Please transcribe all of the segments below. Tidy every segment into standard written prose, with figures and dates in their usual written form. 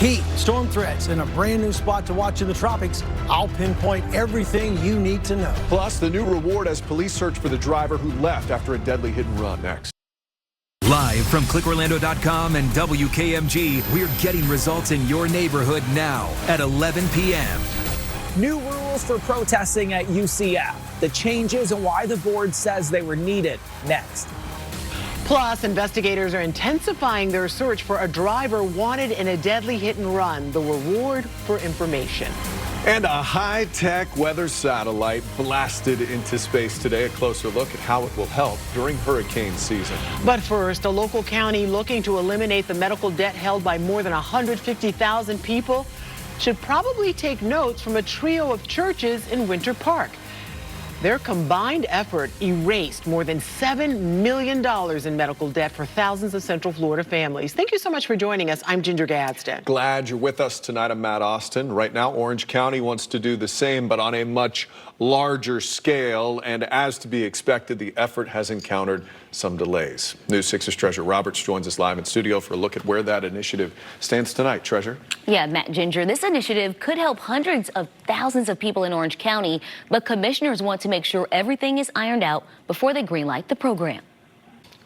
Heat, storm threats, and a brand new spot to watch in the tropics. I'll pinpoint everything you need to know. Plus, the new reward as police search for the driver who left after a deadly hit and run. Next. Live from clickorlando.com and WKMG, we're getting results in your neighborhood now at 11 p.m. New rules for protesting at UCF. The changes and why the board says they were needed. Next. Plus, investigators are intensifying their search for a driver wanted in a deadly hit and run. The reward for information. And a high-tech weather satellite blasted into space today. A closer look at how it will help during hurricane season. But first, a local county looking to eliminate the medical debt held by more than 150,000 people should probably take notes from a trio of churches in Winter Park. Their combined effort erased more than $7 million in medical debt for thousands of Central Florida families. Thank you so much for joining us. I'm Ginger Gadsden. Glad you're with us tonight. I'm Matt Austin. Right now, Orange County wants to do the same, but on a much larger scale. And as to be expected, the effort has encountered some delays. News 6's Treasure Roberts joins us live in studio for a look at where that initiative stands tonight. Treasure? Yeah, Matt, Ginger, this initiative could help hundreds of thousands of people in Orange County, but commissioners want to make sure everything is ironed out before they greenlight the program.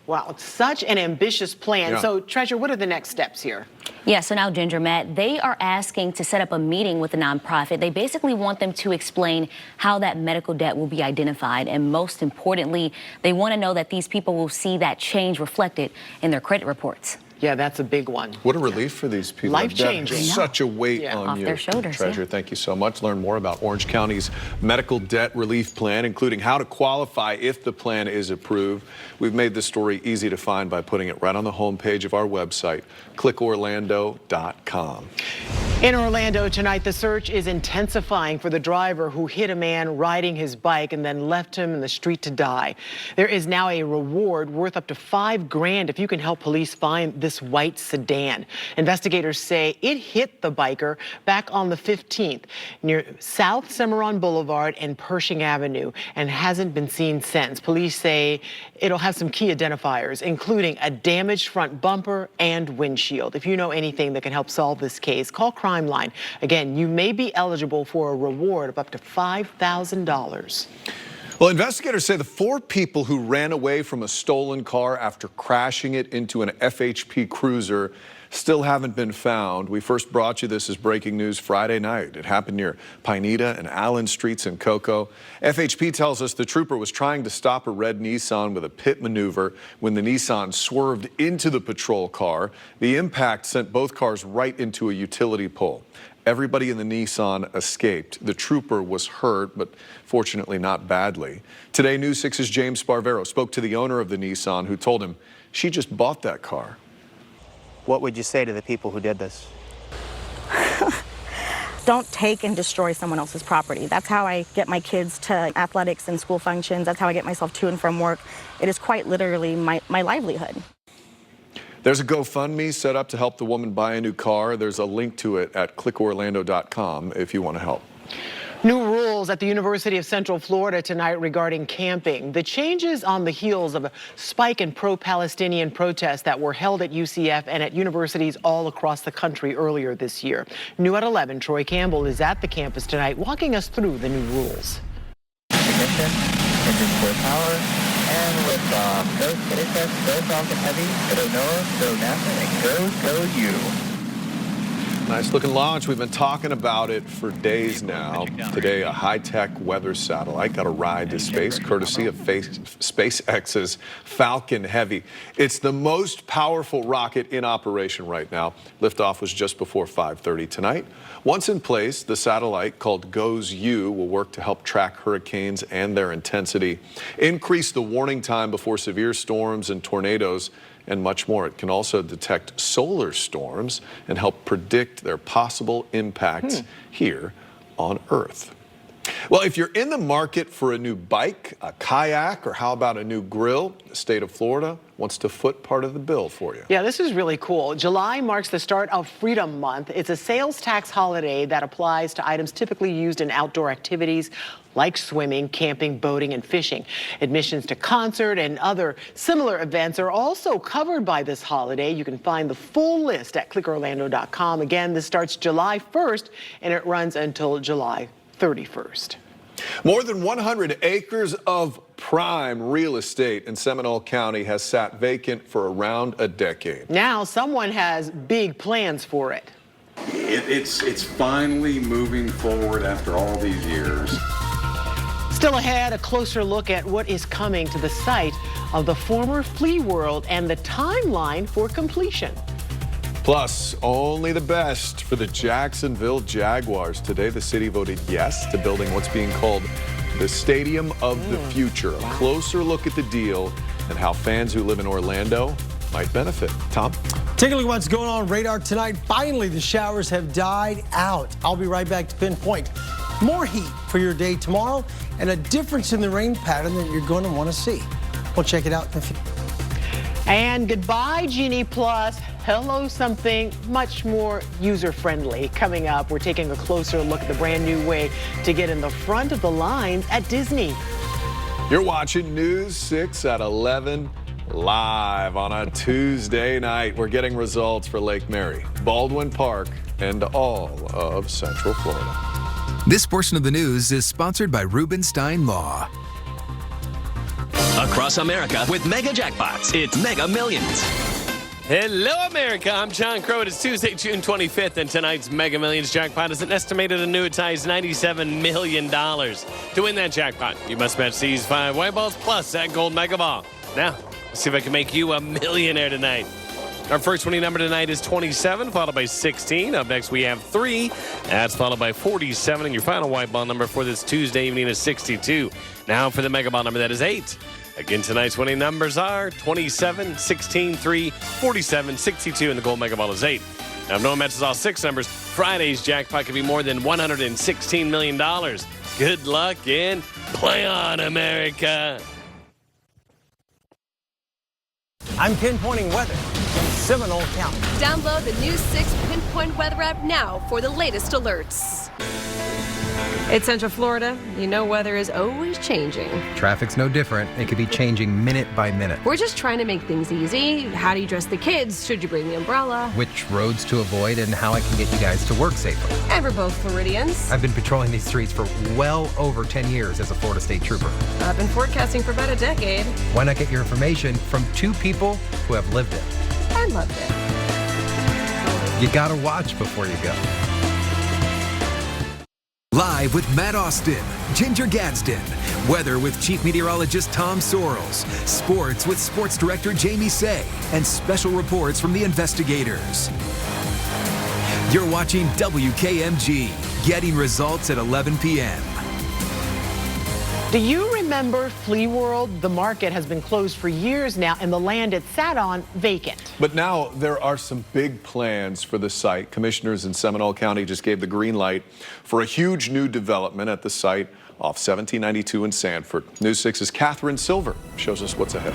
Wow, it's such an ambitious plan. Yeah. So, Treasure, what are the next steps here? Yeah, so now, Ginger, Matt, they are asking to set up a meeting with the nonprofit. They basically want them to explain how that medical debt will be identified. And most importantly, they want to know that these people will see that change reflected in their credit reports. Yeah, that's a big one. What a relief for these people. Life-changing. Such a weight on Off you. their shoulders, Treasure, yeah. Thank you so much. Learn more about Orange County's medical debt relief plan, including how to qualify if the plan is approved. We've made this story easy to find by putting it right on the homepage of our website, clickorlando.com. In Orlando tonight, the search is intensifying for the driver who hit a man riding his bike and then left him in the street to die. There is now a reward worth up to $5 grand if you can help police find this white sedan. Investigators say it hit the biker back on the 15th near South Cimarron Boulevard and Pershing Avenue and hasn't been seen since. Police say it'll have some key identifiers, including a damaged front bumper and windshield. If you know anything that can help solve this case, call Crime Line. Again, you may be eligible for a reward of up to $5,000. Well, investigators say the 4 people who ran away from a stolen car after crashing it into an FHP cruiser still haven't been found. We first brought you this as breaking news Friday night. It happened near Pineda and Allen Streets in Cocoa. FHP tells us the trooper was trying to stop a red Nissan with a pit maneuver when the Nissan swerved into the patrol car. The impact sent both cars right into a utility pole. Everybody in the Nissan escaped. The trooper was hurt, but fortunately not badly. Today, News 6's James Sparvero spoke to the owner of the Nissan who told him she just bought that car. What would you say to the people who did this? Don't take and destroy someone else's property. That's how I get my kids to athletics and school functions. That's how I get myself to and from work. It is quite literally my livelihood. There's a GoFundMe set up to help the woman buy a new car. There's a link to it at clickorlando.com if you want to help. New rules at the University of Central Florida tonight regarding camping. The changes on the heels of a spike in pro-Palestinian protests that were held at UCF and at universities all across the country earlier this year. New at 11, Troy Campbell is at the campus tonight walking us through the new rules. Ignition, engine full power, and liftoff. Go Kitty, go Falcon Heavy, go Noah, go NASA, and go you. Nice looking launch. We've been talking about it for days now. Today, a high-tech weather satellite got a ride to space courtesy of SpaceX's Falcon Heavy. It's the most powerful rocket in operation right now. Liftoff was just before 5:30 tonight. Once in place, the satellite called GOES-U will work to help track hurricanes and their intensity, increase the warning time before severe storms and tornadoes, and much more. It can also detect solar storms and help predict their possible impacts here on Earth. Well, if you're in the market for a new bike, a kayak, or how about a new grill, the state of Florida wants to foot part of the bill for you. Yeah, this is really cool. July marks the start of Freedom Month. It's a sales tax holiday that applies to items typically used in outdoor activities like swimming, camping, boating, and fishing. Admissions to concert and other similar events are also covered by this holiday. You can find the full list at clickorlando.com. Again, this starts July 1st and it runs until July 31st. More than 100 acres of prime real estate in Seminole County has sat vacant for around a decade. Now someone has big plans for it. It's finally moving forward after all these years. Still ahead, a closer look at what is coming to the site of the former Flea World and the timeline for completion. Plus, only the best for the Jacksonville Jaguars. Today, the city voted yes to building what's being called the Stadium of the Future. A closer look at the deal and how fans who live in Orlando might benefit. Tom? Take a look at what's going on radar tonight. Finally, the showers have died out. I'll be right back to pinpoint more heat for your day tomorrow and a difference in the rain pattern that you're going to want to see. We'll check it out in a few. And goodbye, Genie Plus. Hello, something much more user-friendly. Coming up, we're taking a closer look at the brand new way to get in the front of the lines at Disney. You're watching News 6 at 11 live on a Tuesday night. We're getting results for Lake Mary, Baldwin Park, and all of Central Florida. This portion of the news is sponsored by Rubenstein Law. Across America with mega jackpots, it's Mega Millions. Hello, America. I'm John Crow. It is Tuesday, June 25th, and tonight's Mega Millions jackpot is an estimated annuitized $97 million. To win that jackpot, you must match these 5 white balls plus that gold mega ball. Now, let's see if I can make you a millionaire tonight. Our first winning number tonight is 27, followed by 16. Up next, we have 3. That's followed by 47. And your final white ball number for this Tuesday evening is 62. Now for the mega ball number, that is 8. Again, tonight's winning numbers are 27, 16, 3, 47, 62, and the gold mega ball is 8. Now, if no one matches all 6 numbers, Friday's jackpot could be more than $116 million. Good luck and play on, America. I'm pinpointing weather in Seminole County. Download the News 6 Pinpoint Weather app now for the latest alerts. It's Central Florida. You know weather is always changing. Traffic's no different. It could be changing minute by minute. We're just trying to make things easy. How do you dress the kids? Should you bring the umbrella? Which roads to avoid and how I can get you guys to work safely. And we're both Floridians. I've been patrolling these streets for well over 10 years as a Florida State Trooper. I've been forecasting for about a decade. Why not get your information from 2 people who have lived it? I loved it. You gotta watch before you go. Live with Matt Austin, Ginger Gadsden, weather with Chief Meteorologist Tom Sorrells, sports with Sports Director Jamie Say, and special reports from the investigators. You're watching WKMG, getting results at 11 p.m. Do you remember Flea World? The market has been closed for years now, and the land it sat on vacant. But now there are some big plans for the site. Commissioners in Seminole County just gave the green light for a huge new development at the site off 1792 in Sanford. News 6's Catherine Silver shows us what's ahead.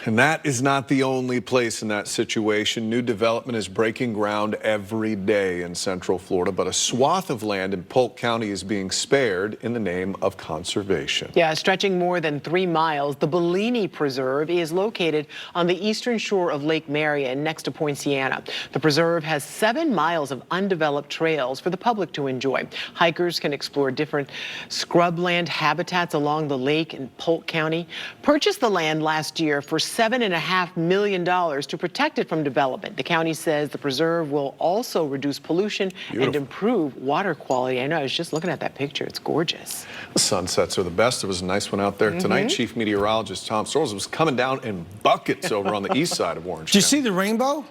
And that is not the only place in that situation. New development is breaking ground every day in Central Florida, but a swath of land in Polk County is being spared in the name of conservation. Yeah, stretching more than 3 miles, the Bellini Preserve is located on the eastern shore of Lake Marion next to Point Siena. The preserve has 7 miles of undeveloped trails for the public to enjoy. Hikers can explore different scrubland habitats along the lake in Polk County. Purchased the land last year for $7.5 million to protect it from development. The county says the preserve will also reduce pollution and improve water quality. I know, I was just looking at that picture. It's gorgeous. The sunsets are the best. There was a nice one out there tonight. Chief Meteorologist Tom Sorrells was coming down in buckets over on the east side of Orange Did you see the rainbow?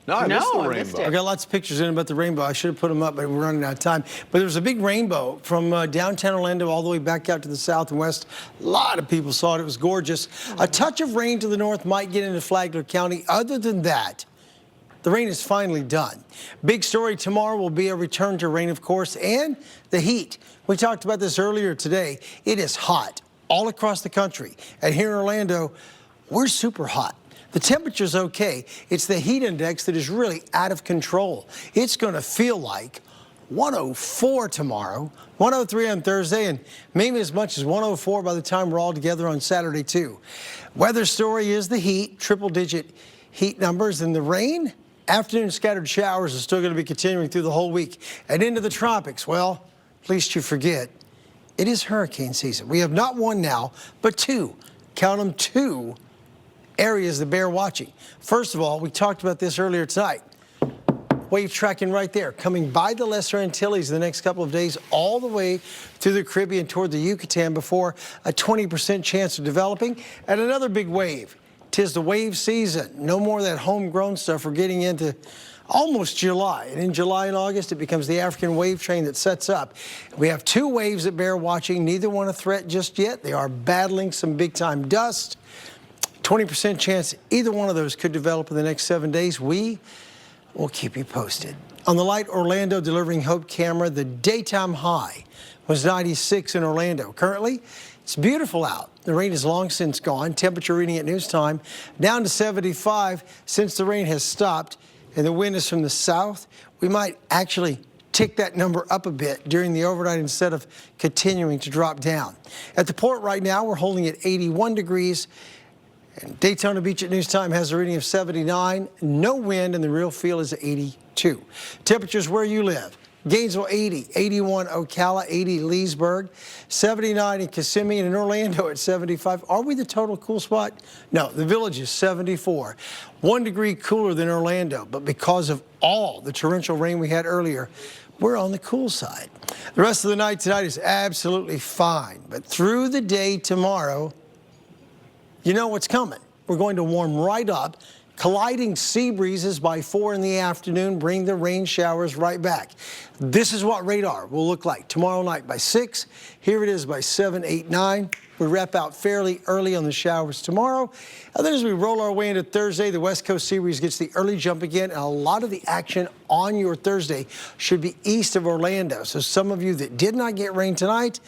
No, I missed the rainbow. I got lots of pictures in about the rainbow. I should have put them up, but we're running out of time. But there's a big rainbow from downtown Orlando all the way back out to the south and west. A lot of people saw it. It was gorgeous. A touch of rain to the north might get into Flagler County. Other than that, The rain is finally done. Big story tomorrow will be a return to rain, of course, and the heat. We talked about this earlier today. It is hot all across the country. And here in Orlando, we're super hot. The temperature's okay. It's the heat index that is really out of control. It's going to feel like 104 tomorrow, 103 on Thursday, and maybe as much as 104 by the time we're all together on Saturday, too. Weather story is the heat, triple-digit heat numbers, and the rain. Afternoon scattered showers are still going to be continuing through the whole week. And into the tropics, well, least you forget, it is hurricane season. We have not one now, but two. Count them, two areas that bear watching. First of all, we talked about this earlier tonight. Wave tracking right there, coming by the Lesser Antilles the next couple of days, all the way through the Caribbean toward the Yucatan before a 20% chance of developing. And another big wave. 'Tis the wave season. No more of that homegrown stuff. We're getting into almost July. And in July and August, it becomes the African wave train that sets up. We have two waves that bear watching. Neither one a threat just yet. They are battling some big-time dust. 20% chance either one of those could develop in the next 7 days. We'll keep you posted. On the Light Orlando Delivering Hope camera, the daytime high was 96 in Orlando. Currently, it's beautiful out. The rain is long since gone. Temperature reading at news time down to 75 since the rain has stopped and the wind is from the south. We might actually tick that number up a bit during the overnight instead of continuing to drop down. At the port right now, we're holding at 81 degrees. And Daytona Beach at news time has a reading of 79. No wind, and the real feel is 82. Temperatures where you live. Gainesville 80, 81 Ocala, 80 Leesburg, 79 in Kissimmee, and in Orlando at 75. Are we the total cool spot? No, the Village is 74. 1 degree cooler than Orlando, but because of all the torrential rain we had earlier, we're on the cool side. The rest of the night tonight is absolutely fine, but through the day tomorrow, you know what's coming. We're going to warm right up. Colliding sea breezes by 4 in the afternoon bring the rain showers right back. This is what radar will look like tomorrow night by 6. Here it is by 7, 8, 9. We wrap out fairly early on the showers tomorrow. And then as we roll our way into Thursday, the West Coast sea breeze gets the early jump again. And a lot of the action on your Thursday should be east of Orlando. So some of you that did not get rain tonight,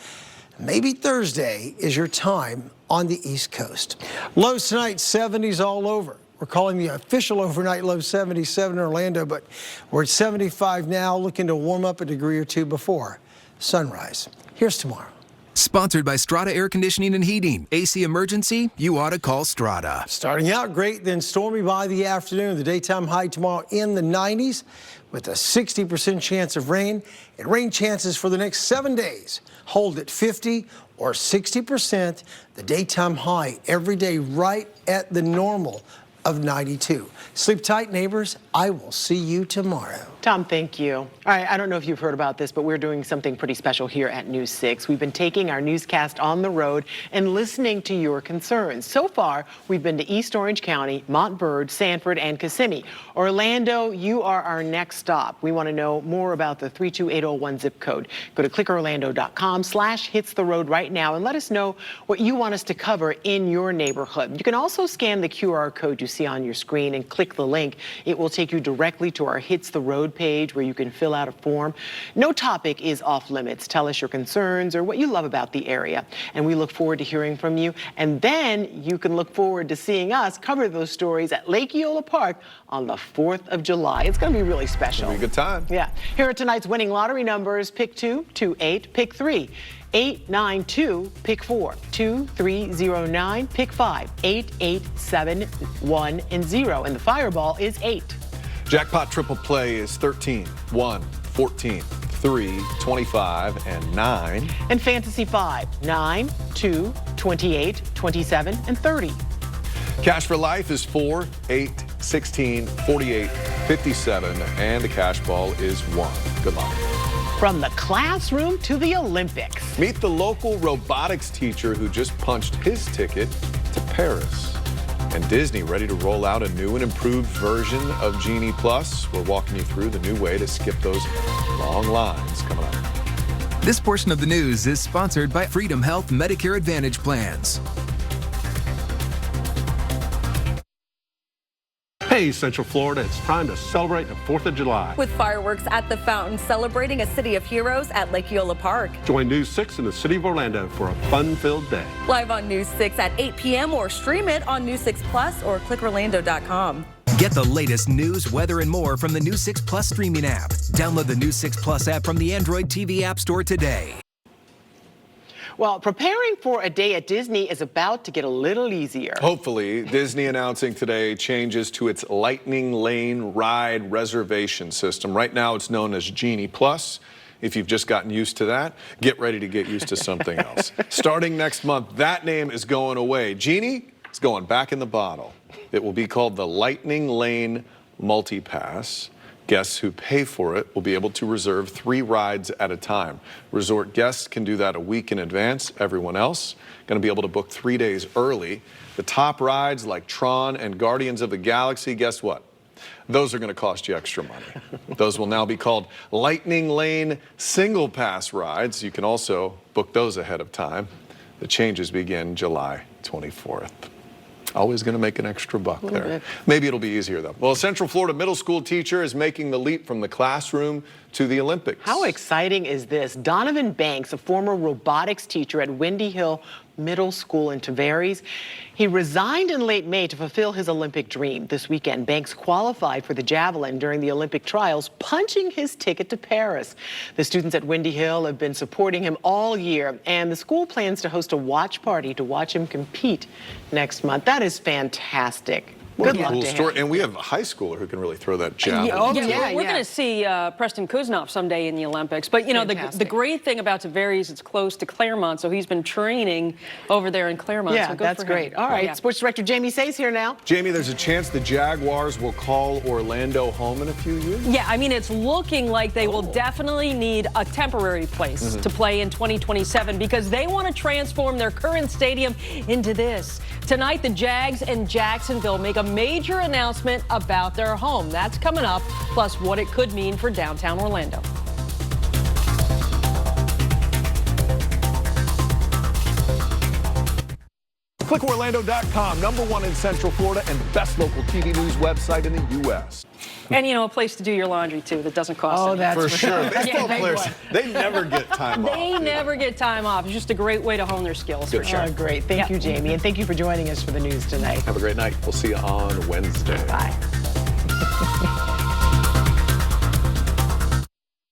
maybe Thursday is your time on the East Coast. Lows tonight, 70s all over. We're calling the official overnight low 77 in Orlando, but we're at 75 now, looking to warm up a degree or two before sunrise. Here's tomorrow. Sponsored by Strata Air Conditioning and Heating. AC emergency? You ought to call Strata. Starting out great, then stormy by the afternoon. The daytime high tomorrow in the 90s with a 60% chance of rain. And rain chances for the next 7 days hold at 50 or 60%. The daytime high every day right at the normal of 92. Sleep tight, neighbors. I will see you tomorrow. Tom, thank you. All right, I don't know if you've heard about this, but we're doing something pretty special here at News 6. We've been taking our newscast on the road and listening to your concerns. So far, we've been to East Orange County, Montbird, Sanford, and Kissimmee. Orlando, you are our next stop. We want to know more about the 32801 zip code. Go to clickorlando.com/hitstheroad right now and let us know what you want us to cover in your neighborhood. You can also scan the QR code you see on your screen and click the link. It will take you directly to our Hits the Road page where you can fill out a form. No topic is off limits. Tell us your concerns or what you love about the area. And we look forward to hearing from you. And then you can look forward to seeing us cover those stories at Lake Eola Park on the 4th of July. It's going to be really special. It'll be a good time. Yeah. Here are tonight's winning lottery numbers. Pick 2, 28, pick 3. 892, pick 4, 2309, pick 5, 8871 and 0. And the fireball is 8. Jackpot triple play is 13, 1, 14, 3, 25, and 9. And Fantasy 5, 9, 2, 28, 27, and 30. Cash for life is 4, 8, 16, 48, 57, and the cash ball is 1. Good luck. From the classroom to the Olympics. Meet the local robotics teacher who just punched his ticket to Paris. And Disney ready to roll out a new and improved version of Genie Plus. We're walking you through the new way to skip those long lines coming up. This portion of the news is sponsored by Freedom Health Medicare Advantage Plans. Hey, Hey, Central Florida, it's time to celebrate the 4th of July. With fireworks at the fountain celebrating a city of heroes at Lake Eola Park. Join News 6 in the city of Orlando for a fun-filled day. Live on News 6 at 8 p.m. or stream it on News 6 Plus or clickorlando.com. Get the latest news, weather, and more from the News 6 Plus streaming app. Download the News 6 Plus app from the Android TV App Store today. Well, preparing for a day at Disney is about to get a little easier. Hopefully, Disney announcing today changes to its Lightning Lane ride reservation system. Right now, it's known as Genie Plus. If you've just gotten used to that, get ready to get used to something else. Starting next month, that name is going away. Genie is going back in the bottle. It will be called the Lightning Lane Multi-Pass. Guests who pay for it will be able to reserve 3 rides at a time. Resort guests can do that a week in advance. Everyone else going to be able to book 3 days early. The top rides like Tron and Guardians of the Galaxy, guess what? Those are going to cost you extra money. Those will now be called Lightning Lane Single Pass rides. You can also book those ahead of time. The changes begin July 24th. Always going to make an extra buck there. Maybe it'll be easier, though. Well, a Central Florida middle school teacher is making the leap from the classroom to the Olympics. How exciting is this? Donovan Banks, a former robotics teacher at Windy Hill Middle School in Tavares, he resigned in late May to fulfill his Olympic dream. This weekend, Banks qualified for the javelin during the Olympic trials, punching his ticket to Paris. The students at Windy Hill have been supporting him all year, and the school plans to host a watch party to watch him compete next month. That is fantastic. What a cool story. And we have a high schooler who can really throw that javelin. We're going to see Preston Kuznov someday in the Olympics. But, you know, the great thing about Tavares, it's close to Claremont, so he's been training over there in Claremont. Yeah, so good that's for him. great. All right, Sports Director Jamie Say's here now. Jamie, there's a chance the Jaguars will call Orlando home in a few years? Yeah, I mean, it's looking like they will definitely need a temporary place to play in 2027 because they want to transform their current stadium into this. Tonight, the Jags and Jacksonville make a major announcement about their home. That's coming up, plus what it could mean for downtown Orlando. ClickOrlando.com, #1 in Central Florida and the best local TV news website in the U.S. And, you know, a place to do your laundry, too, that doesn't cost anything. That's for sure. Baseball players, they never get time off. They never get time off. It's just a great way to hone their skills, for sure. Great. Thank you, Jamie. And thank you for joining us for the news tonight. Have a great night. We'll see you on Wednesday. Bye.